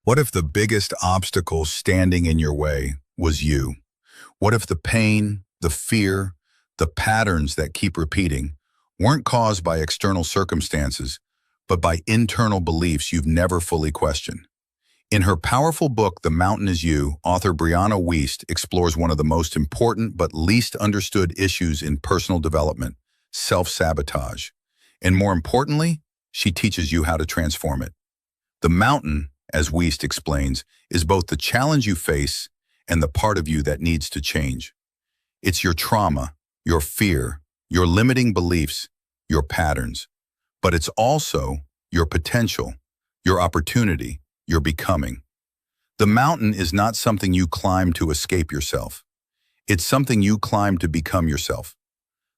What if the biggest obstacle standing in your way was you? What if the pain, the fear, the patterns that keep repeating weren't caused by external circumstances, but by internal beliefs you've never fully questioned? In her powerful book, The Mountain Is You, author Brianna Wiest explores one of the most important but least understood issues in personal development, self-sabotage. And more importantly, she teaches you how to transform it. The mountain, as Wiest explains, is both the challenge you face and the part of you that needs to change. It's your trauma, your fear, your limiting beliefs, your patterns. But it's also your potential, your opportunity, your becoming. The mountain is not something you climb to escape yourself. It's something you climb to become yourself.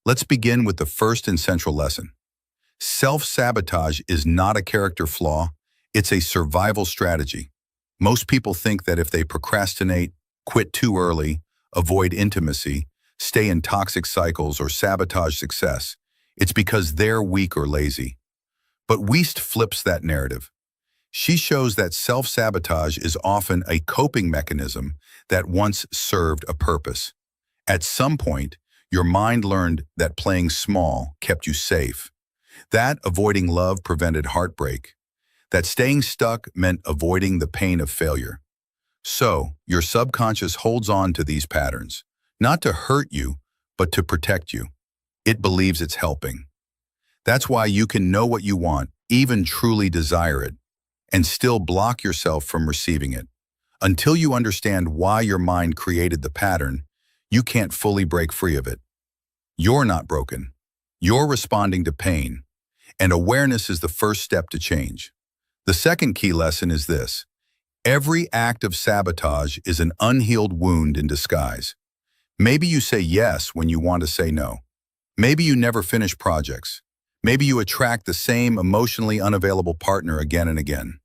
Let's begin with the first and central lesson. Self-sabotage is not a character flaw. It's a survival strategy. Most people think that if they procrastinate, quit too early, avoid intimacy, stay in toxic cycles, or sabotage success, it's because they're weak or lazy. But Wiest flips that narrative. She shows that self-sabotage is often a coping mechanism that once served a purpose. At some point, your mind learned that playing small kept you safe, that avoiding love prevented heartbreak, that staying stuck meant avoiding the pain of failure. So, your subconscious holds on to these patterns, not to hurt you, but to protect you. It believes it's helping. That's why you can know what you want, even truly desire it, and still block yourself from receiving it. Until you understand why your mind created the pattern, you can't fully break free of it. You're not broken. You're responding to pain, and awareness is the first step to change. The second key lesson is this. Every act of sabotage is an unhealed wound in disguise. Maybe you say yes when you want to say no. Maybe you never finish projects. Maybe you attract the same emotionally unavailable partner again and again.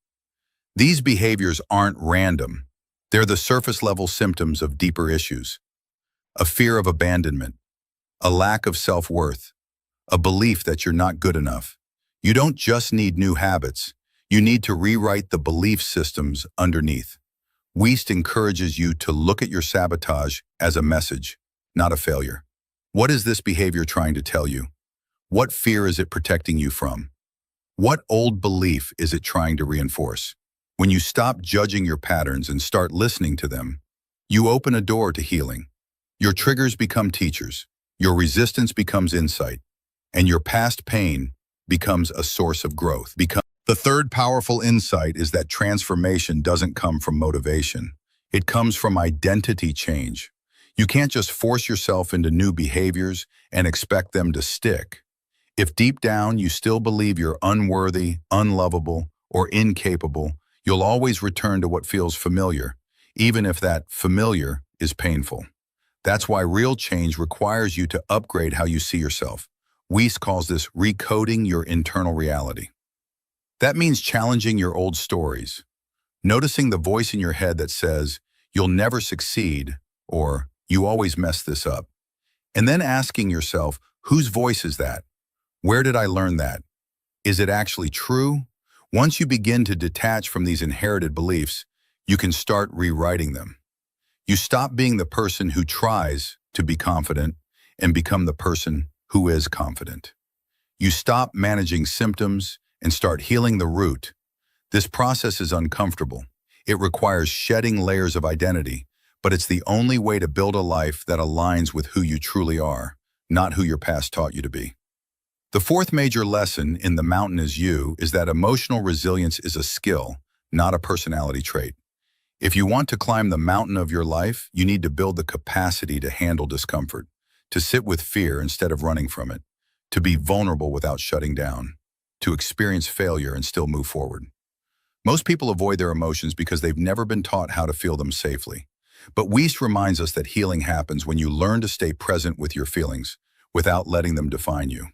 These behaviors aren't random. They're the surface-level symptoms of deeper issues. A fear of abandonment, a lack of self-worth, a belief that you're not good enough. You don't just need new habits. You need to rewrite the belief systems underneath. Wiest encourages you to look at your sabotage as a message, not a failure. What is this behavior trying to tell you? What fear is it protecting you from? What old belief is it trying to reinforce? When you stop judging your patterns and start listening to them, you open a door to healing. Your triggers become teachers, your resistance becomes insight, and your past pain becomes a source of growth. The third powerful insight is that transformation doesn't come from motivation. It comes from identity change. You can't just force yourself into new behaviors and expect them to stick. If deep down you still believe you're unworthy, unlovable, or incapable, you'll always return to what feels familiar, even if that familiar is painful. That's why real change requires you to upgrade how you see yourself. Wiest calls this recoding your internal reality. That means challenging your old stories, noticing the voice in your head that says, "You'll never succeed," or "You always mess this up." And then asking yourself, whose voice is that? Where did I learn that? Is it actually true? Once you begin to detach from these inherited beliefs, you can start rewriting them. You stop being the person who tries to be confident and become the person who is confident. You stop managing symptoms and start healing the root. This process is uncomfortable. It requires shedding layers of identity, but it's the only way to build a life that aligns with who you truly are, not who your past taught you to be. The fourth major lesson in The Mountain Is You is that emotional resilience is a skill, not a personality trait. If you want to climb the mountain of your life, you need to build the capacity to handle discomfort, to sit with fear instead of running from it, to be vulnerable without shutting down, to experience failure and still move forward. Most people avoid their emotions because they've never been taught how to feel them safely. But Wiest reminds us that healing happens when you learn to stay present with your feelings without letting them define you.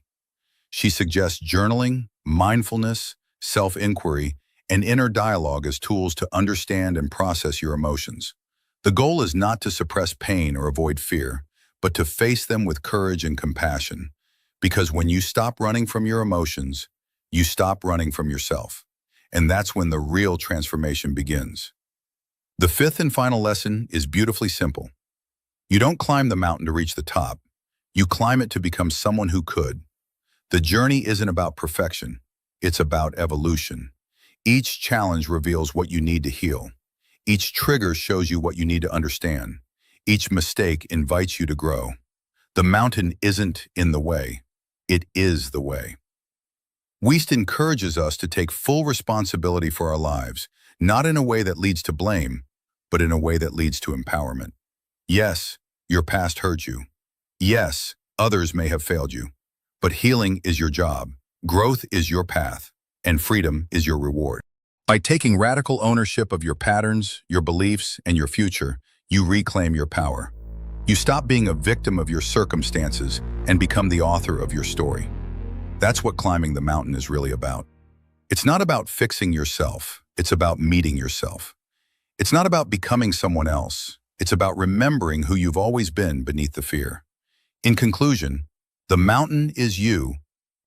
She suggests journaling, mindfulness, self-inquiry, and inner dialogue as tools to understand and process your emotions. The goal is not to suppress pain or avoid fear, but to face them with courage and compassion. Because when you stop running from your emotions, you stop running from yourself. and that's when the real transformation begins. The fifth and final lesson is beautifully simple. You don't climb the mountain to reach the top. You climb it to become someone who could. The journey isn't about perfection. It's about evolution. Each challenge reveals what you need to heal. Each trigger shows you what you need to understand. Each mistake invites you to grow. The mountain isn't in the way. It is the way. Wiest encourages us to take full responsibility for our lives, not in a way that leads to blame, but in a way that leads to empowerment. Yes, your past hurt you. Yes, others may have failed you. But healing is your job, growth is your path, and freedom is your reward. By taking radical ownership of your patterns, your beliefs, and your future, you reclaim your power. You stop being a victim of your circumstances and become the author of your story. That's what climbing the mountain is really about. It's not about fixing yourself, it's about meeting yourself. It's not about becoming someone else, it's about remembering who you've always been beneath the fear. In conclusion, The Mountain Is You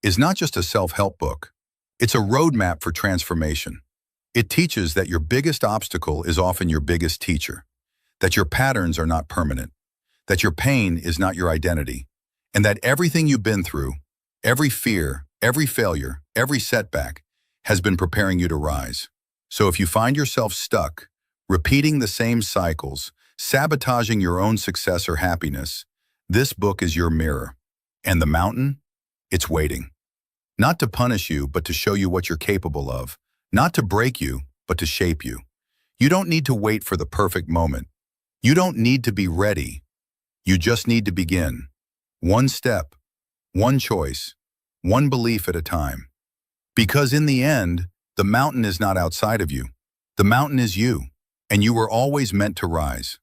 is not just a self-help book. It's a roadmap for transformation. It teaches that your biggest obstacle is often your biggest teacher, that your patterns are not permanent, that your pain is not your identity, and that everything you've been through, every fear, every failure, every setback, has been preparing you to rise. So if you find yourself stuck, repeating the same cycles, sabotaging your own success or happiness, this book is your mirror. And the mountain? It's waiting. Not to punish you, but to show you what you're capable of. Not to break you, but to shape you. You don't need to wait for the perfect moment. You don't need to be ready. You just need to begin. One step, one choice, one belief at a time. Because in the end, the mountain is not outside of you. The mountain is you, and you were always meant to rise.